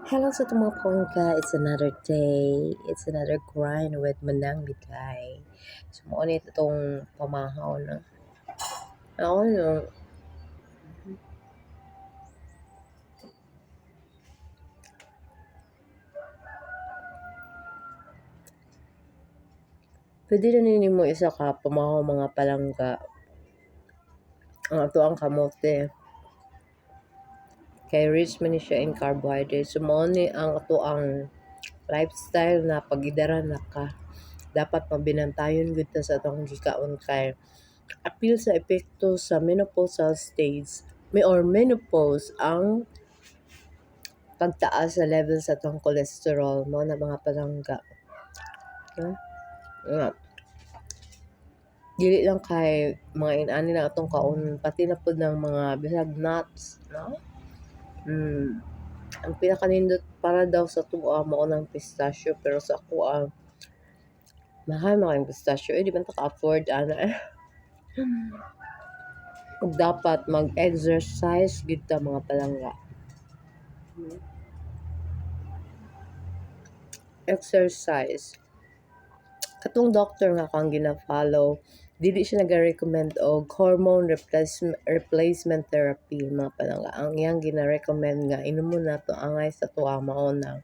Hello sa itong mga pangka. It's another day. It's another grind with Manang Bigay. So, maunit itong pamahaw na. Ako yung pwede na nini mo isa ka pamahaw mga palangga. Ang ato ang kamote. Kay rich man ni siya in carbohydrates. So, mauni ang ato ang lifestyle na pag-idara na ka. Dapat mabinantayon gud ta sa atong gikaon kay appeal sa epekto sa menopausal stage may or menopause ang pagtaas sa level sa atong cholesterol mo na mga palangga. No? Nga. Dili lang kay mga inani na atong kaon pati na pud ng mga bisag nuts, no? Ang pinakanindot para daw sa tuwa mao ng pistachio pero sa ako mahal man ang pistachio di man ta ka-afford ana. Ug dapat mag-exercise gid ta mga palangga. Exercise. Katong doctor nga kang gina-follow, dili siya nag-recommend og hormone replacement therapy mga palangga. Ang iyang gina-recommend nga inomon nato angay sa tuwa mao na